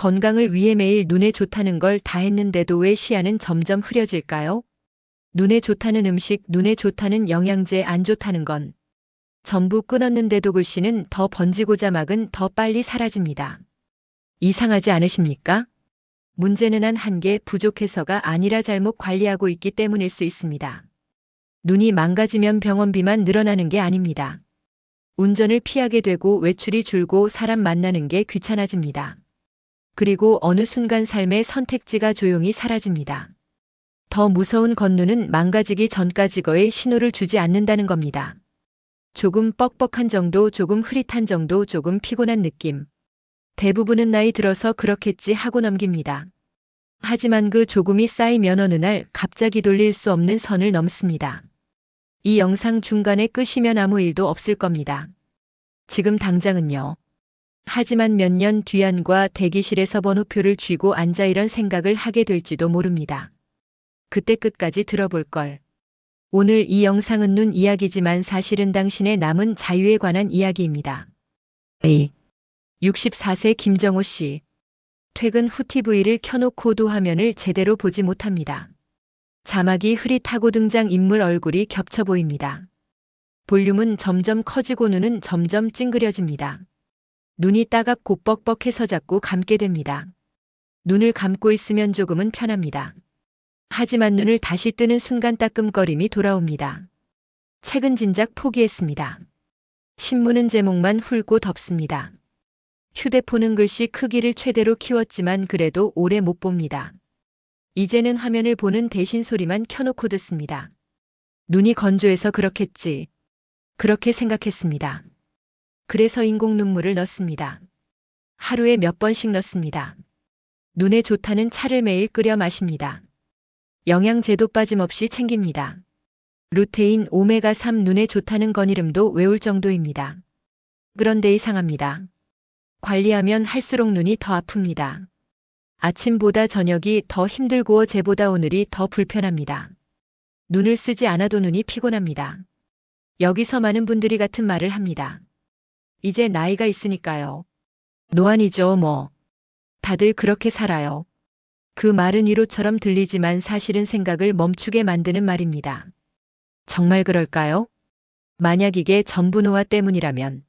건강을 위해 매일 눈에 좋다는 걸 다 했는데도 왜 시야는 점점 흐려질까요? 눈에 좋다는 음식, 눈에 좋다는 영양제, 안 좋다는 건 전부 끊었는데도 글씨는 더 번지고 자막은 더 빨리 사라집니다. 이상하지 않으십니까? 문제는 한 개 부족해서가 아니라 잘못 관리하고 있기 때문일 수 있습니다. 눈이 망가지면 병원비만 늘어나는 게 아닙니다. 운전을 피하게 되고 외출이 줄고 사람 만나는 게 귀찮아집니다. 그리고 어느 순간 삶의 선택지가 조용히 사라집니다. 더 무서운 건 눈은 망가지기 전까지거의 신호를 주지 않는다는 겁니다. 조금 뻑뻑한 정도, 조금 흐릿한 정도, 조금 피곤한 느낌. 대부분은 나이 들어서 그렇겠지 하고 넘깁니다. 하지만 그 조금이 쌓이면 어느 날 갑자기 돌릴 수 없는 선을 넘습니다. 이 영상 중간에 끄시면 아무 일도 없을 겁니다. 지금 당장은요. 하지만 몇 년 뒤 안과 대기실에서 번호표를 쥐고 앉아 이런 생각을 하게 될지도 모릅니다. 그때 끝까지 들어볼 걸. 오늘 이 영상은 눈 이야기지만 사실은 당신의 남은 자유에 관한 이야기입니다. 64세 김정호 씨. 퇴근 후 TV를 켜놓고도 화면을 제대로 보지 못합니다. 자막이 흐릿하고 등장인물 얼굴이 겹쳐 보입니다. 볼륨은 점점 커지고 눈은 점점 찡그려집니다. 눈이 따갑고 뻑뻑해서 자꾸 감게 됩니다. 눈을 감고 있으면 조금은 편합니다. 하지만 눈을 다시 뜨는 순간 따끔거림이 돌아옵니다. 책은 진작 포기했습니다. 신문은 제목만 훑고 덮습니다. 휴대폰은 글씨 크기를 최대로 키웠지만 그래도 오래 못 봅니다. 이제는 화면을 보는 대신 소리만 켜놓고 듣습니다. 눈이 건조해서 그렇겠지. 그렇게 생각했습니다. 그래서 인공 눈물을 넣습니다. 하루에 몇 번씩 넣습니다. 눈에 좋다는 차를 매일 끓여 마십니다. 영양제도 빠짐없이 챙깁니다. 루테인, 오메가3 눈에 좋다는 건 이름도 외울 정도입니다. 그런데 이상합니다. 관리하면 할수록 눈이 더 아픕니다. 아침보다 저녁이 더 힘들고 어제보다 오늘이 더 불편합니다. 눈을 쓰지 않아도 눈이 피곤합니다. 여기서 많은 분들이 같은 말을 합니다. 이제 나이가 있으니까요. 노안이죠, 뭐. 다들 그렇게 살아요. 그 말은 위로처럼 들리지만 사실은 생각을 멈추게 만드는 말입니다. 정말 그럴까요? 만약 이게 전부 노화 때문이라면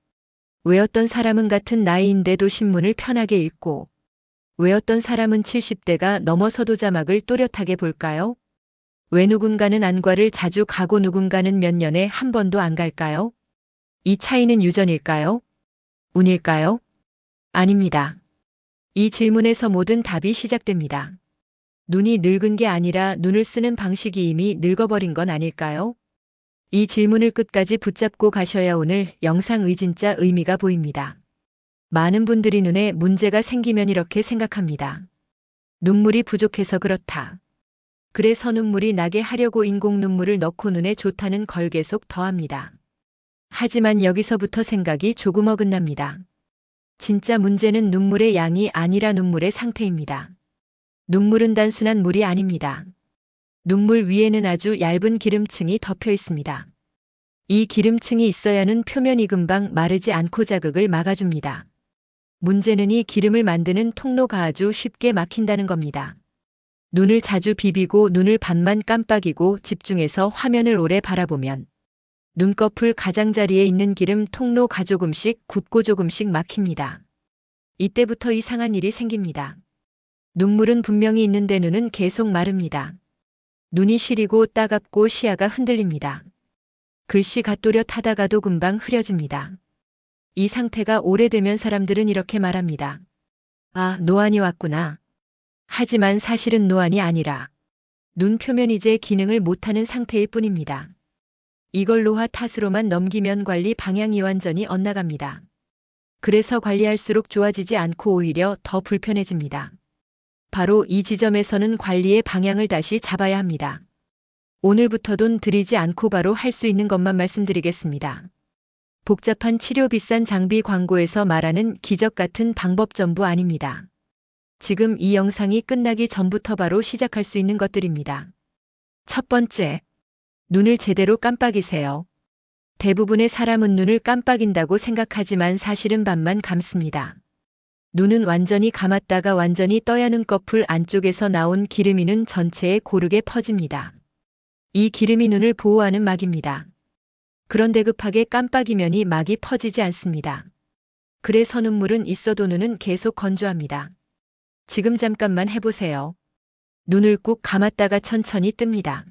왜 어떤 사람은 같은 나이인데도 신문을 편하게 읽고 왜 어떤 사람은 70대가 넘어서도 자막을 또렷하게 볼까요? 왜 누군가는 안과를 자주 가고 누군가는 몇 년에 한 번도 안 갈까요? 이 차이는 유전일까요? 운일까요? 아닙니다. 이 질문에서 모든 답이 시작됩니다. 눈이 늙은 게 아니라 눈을 쓰는 방식이 이미 늙어버린 건 아닐까요? 이 질문을 끝까지 붙잡고 가셔야 오늘 영상의 진짜 의미가 보입니다. 많은 분들이 눈에 문제가 생기면 이렇게 생각합니다. 눈물이 부족해서 그렇다. 그래서 눈물이 나게 하려고 인공 눈물을 넣고 눈에 좋다는 걸 계속 더합니다. 하지만 여기서부터 생각이 조금 어긋납니다. 진짜 문제는 눈물의 양이 아니라 눈물의 상태입니다. 눈물은 단순한 물이 아닙니다. 눈물 위에는 아주 얇은 기름층이 덮여 있습니다. 이 기름층이 있어야는 표면이 금방 마르지 않고 자극을 막아줍니다. 문제는 이 기름을 만드는 통로가 아주 쉽게 막힌다는 겁니다. 눈을 자주 비비고 눈을 반만 깜빡이고 집중해서 화면을 오래 바라보면 눈꺼풀 가장자리에 있는 기름 통로가 조금씩 굽고 조금씩 막힙니다. 이때부터 이상한 일이 생깁니다. 눈물은 분명히 있는데 눈은 계속 마릅니다. 눈이 시리고 따갑고 시야가 흔들립니다. 글씨가 또렷하다가도 금방 흐려집니다. 이 상태가 오래되면 사람들은 이렇게 말합니다. 아, 노안이 왔구나. 하지만 사실은 노안이 아니라 눈 표면 이제 기능을 못하는 상태일 뿐입니다. 이걸 노화 탓으로만 넘기면 관리 방향이 완전히 엇나갑니다. 그래서 관리할수록 좋아지지 않고 오히려 더 불편해집니다. 바로 이 지점에서는 관리의 방향을 다시 잡아야 합니다. 오늘부터 돈 들이지 않고 바로 할 수 있는 것만 말씀드리겠습니다. 복잡한 치료 비싼 장비 광고에서 말하는 기적 같은 방법 전부 아닙니다. 지금 이 영상이 끝나기 전부터 바로 시작할 수 있는 것들입니다. 첫 번째, 눈을 제대로 깜빡이세요. 대부분의 사람은 눈을 깜빡인다고 생각하지만 사실은 반만 감습니다. 눈은 완전히 감았다가 완전히 떠야 눈꺼풀 안쪽에서 나온 기름이 눈 전체에 고르게 퍼집니다. 이 기름이 눈을 보호하는 막입니다. 그런데 급하게 깜빡이면 이 막이 퍼지지 않습니다. 그래서 눈물은 있어도 눈은 계속 건조합니다. 지금 잠깐만 해보세요. 눈을 꾹 감았다가 천천히 뜹니다.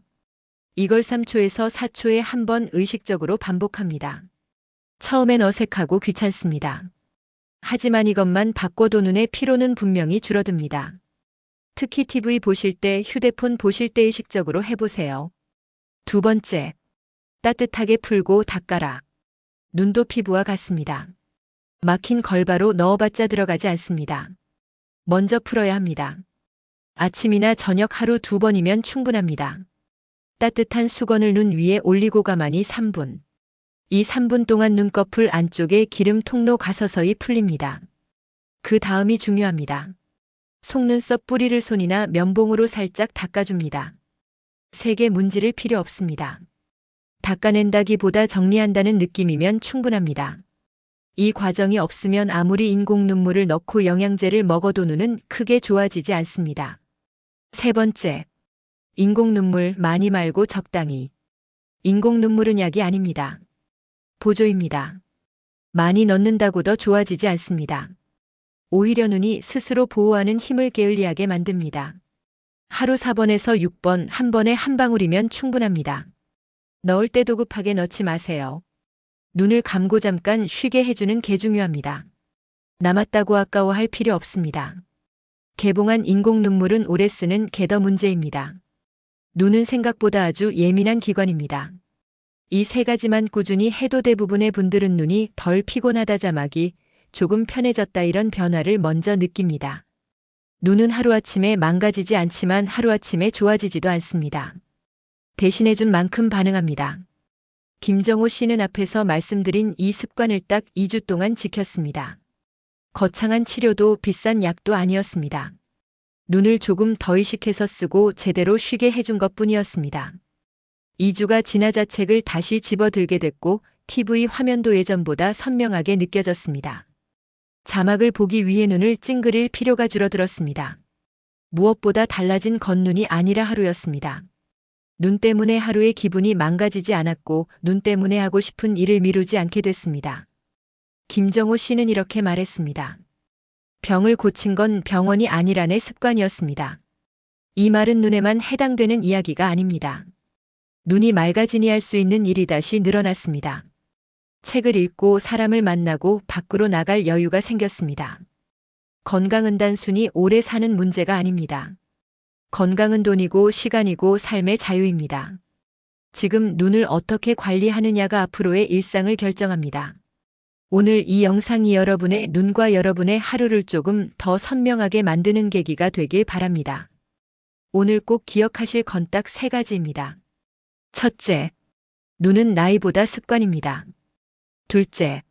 이걸 3초에서 4초에 한 번 의식적으로 반복합니다. 처음엔 어색하고 귀찮습니다. 하지만 이것만 바꿔도 눈의 피로는 분명히 줄어듭니다. 특히 TV 보실 때, 휴대폰 보실 때 의식적으로 해보세요. 두 번째, 따뜻하게 풀고 닦아라. 눈도 피부와 같습니다. 막힌 걸바로 넣어봤자 들어가지 않습니다. 먼저 풀어야 합니다. 아침이나 저녁 하루 2번이면 충분합니다. 따뜻한 수건을 눈 위에 올리고 가만히 3분. 이 3분 동안 눈꺼풀 안쪽에 기름 통로가 서서히 풀립니다. 그 다음이 중요합니다. 속눈썹 뿌리를 손이나 면봉으로 살짝 닦아줍니다. 세게 문지를 필요 없습니다. 닦아낸다기보다 정리한다는 느낌이면 충분합니다. 이 과정이 없으면 아무리 인공 눈물을 넣고 영양제를 먹어도 눈은 크게 좋아지지 않습니다. 세 번째, 인공 눈물 많이 말고 적당히. 인공 눈물은 약이 아닙니다. 보조입니다. 많이 넣는다고 더 좋아지지 않습니다. 오히려 눈이 스스로 보호하는 힘을 게을리하게 만듭니다. 하루 4번에서 6번, 한 번에 한 방울이면 충분합니다. 넣을 때도 급하게 넣지 마세요. 눈을 감고 잠깐 쉬게 해주는 게 중요합니다. 남았다고 아까워할 필요 없습니다. 개봉한 인공 눈물은 오래 쓰는 게 더 문제입니다. 눈은 생각보다 아주 예민한 기관입니다. 이 세 가지만 꾸준히 해도 대부분의 분들은 눈이 덜 피곤하다, 자막이 조금 편해졌다, 이런 변화를 먼저 느낍니다. 눈은 하루아침에 망가지지 않지만 하루아침에 좋아지지도 않습니다. 대신해준 만큼 반응합니다. 김정호 씨는 앞에서 말씀드린 이 습관을 딱 2주 동안 지켰습니다. 거창한 치료도 비싼 약도 아니었습니다. 눈을 조금 더 의식해서 쓰고 제대로 쉬게 해준 것뿐이었습니다. 2주가 지나자 책을 다시 집어들게 됐고 TV 화면도 예전보다 선명하게 느껴졌습니다. 자막을 보기 위해 눈을 찡그릴 필요가 줄어들었습니다. 무엇보다 달라진 건 눈이 아니라 하루였습니다. 눈 때문에 하루의 기분이 망가지지 않았고 눈 때문에 하고 싶은 일을 미루지 않게 됐습니다. 김정호 씨는 이렇게 말했습니다. 병을 고친 건 병원이 아니라 내 습관이었습니다. 이 말은 눈에만 해당되는 이야기가 아닙니다. 눈이 맑아지니 할 수 있는 일이 다시 늘어났습니다. 책을 읽고 사람을 만나고 밖으로 나갈 여유가 생겼습니다. 건강은 단순히 오래 사는 문제가 아닙니다. 건강은 돈이고 시간이고 삶의 자유입니다. 지금 눈을 어떻게 관리하느냐가 앞으로의 일상을 결정합니다. 오늘 이 영상이 여러분의 눈과 여러분의 하루를 조금 더 선명하게 만드는 계기가 되길 바랍니다. 오늘 꼭 기억하실 건 딱 3가지입니다. 첫째, 눈은 나이보다 습관입니다. 둘째,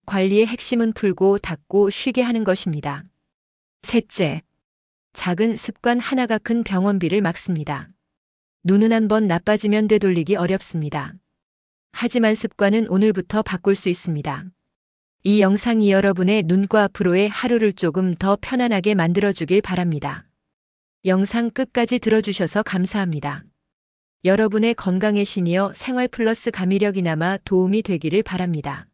관리의 핵심은 풀고 닦고 쉬게 하는 것입니다. 셋째, 작은 습관 하나가 큰 병원비를 막습니다. 눈은 한번 나빠지면 되돌리기 어렵습니다. 하지만 습관은 오늘부터 바꿀 수 있습니다. 이 영상이 여러분의 눈과 앞으로의 하루를 조금 더 편안하게 만들어주길 바랍니다. 영상 끝까지 들어주셔서 감사합니다. 여러분의 건강의 신이여 생활 플러스 가미력이나마 도움이 되기를 바랍니다.